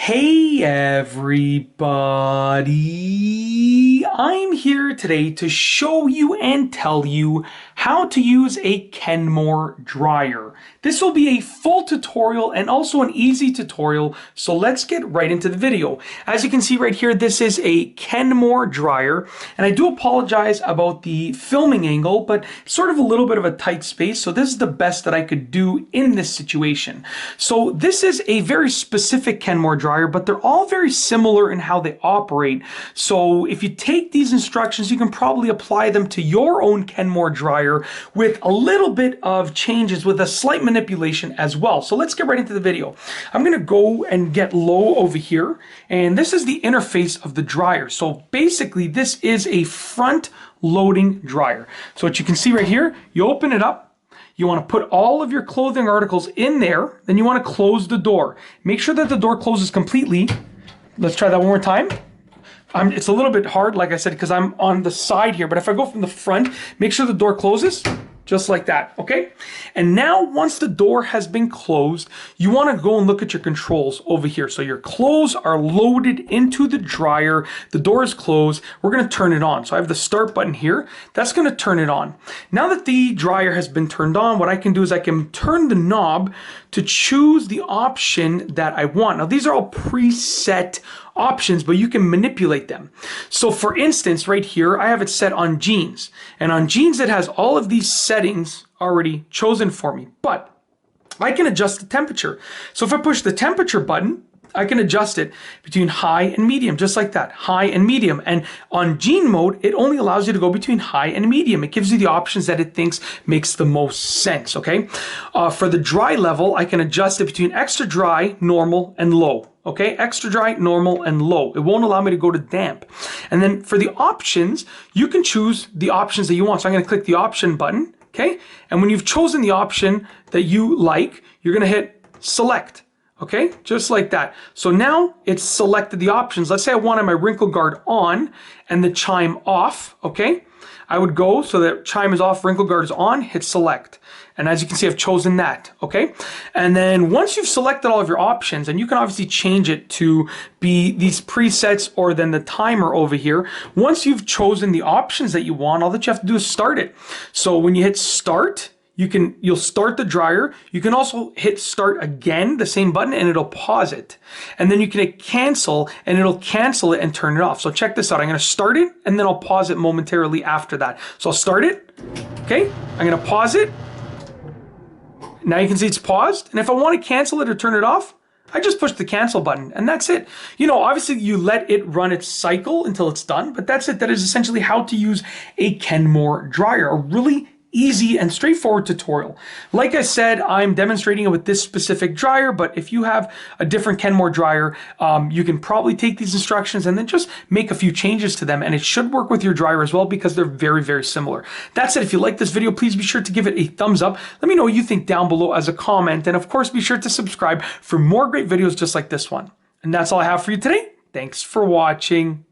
Hey everybody, I'm here today to show you and tell you how to use a Kenmore dryer. This will be a full tutorial and also an easy tutorial, so let's get right into the video. As you can see right here, this is a Kenmore dryer, and I do apologize about the filming angle, but sort of a little bit of a tight space, so this is the best that I could do in this situation. So this is a very specific Kenmore dryer, but they're all very similar in how they operate. So if you take these instructions, you can probably apply them to your own Kenmore dryer with a little bit of changes, with a slight manipulation as well. So let's get right into the video. I'm going to go and get low over here, and this is the interface of the dryer. So basically this is a front loading dryer. So what you can see right here, you open it up. You want to put all of your clothing articles in there, then you want to close the door. Make sure that the door closes completely. Let's try that one more time. It's a little bit hard, like I said, because I'm on the side here, but if I go from the front, make sure the door closes. Just like that, okay? And now once the door has been closed, you want to go and look at your controls over here. So your clothes are loaded into the dryer. The door is closed. We're going to turn it on. So I have the start button here. That's going to turn it on. Now that the dryer has been turned on, what I can do is I can turn the knob to choose the option that I want. Now these are all preset options, but you can manipulate them. So for instance, right here, I have it set on jeans. And on jeans, it has all of these settings already chosen for me, but I can adjust the temperature. So if I push the temperature button, I can adjust it between high and medium, just like that, high and medium. And on jean mode, it only allows you to go between high and medium. It gives you the options that it thinks makes the most sense, okay? For the dry level, I can adjust it between extra dry, normal, and low. Okay, extra dry, normal, and low. It won't allow me to go to damp. And then for the options, you can choose the options that you want. So I'm going to click the option button, okay? And when you've chosen the option that you like, you're going to hit select. Okay, just like that. So now it's selected the options. Let's say I wanted my wrinkle guard on and the chime off, okay? I would go so that chime is off, wrinkle guard is on, hit select. And as you can see, I've chosen that, okay? And then once you've selected all of your options, and you can obviously change it to be these presets or then the timer over here. Once you've chosen the options that you want, all that you have to do is start it. So when you hit start, you'll start the dryer. You can also hit start again, the same button, and it'll pause it. And then you can hit cancel, and it'll cancel it and turn it off. So check this out. I'm going to start it, and then I'll pause it momentarily after that. So I'll start it. Okay. I'm going to pause it. Now you can see it's paused. And if I want to cancel it or turn it off, I just push the cancel button, and that's it. You know, obviously you let it run its cycle until it's done, but that's it. That is essentially how to use a Kenmore dryer. A really easy and straightforward tutorial. Like I said, I'm demonstrating it with this specific dryer, but if you have a different Kenmore dryer, you can probably take these instructions and then just make a few changes to them, and it should work with your dryer as well because they're very, very similar. That said, if you like this video, please be sure to give it a thumbs up. Let me know what you think down below as a comment, and of course, be sure to subscribe for more great videos just like this one. And that's all I have for you today. Thanks for watching.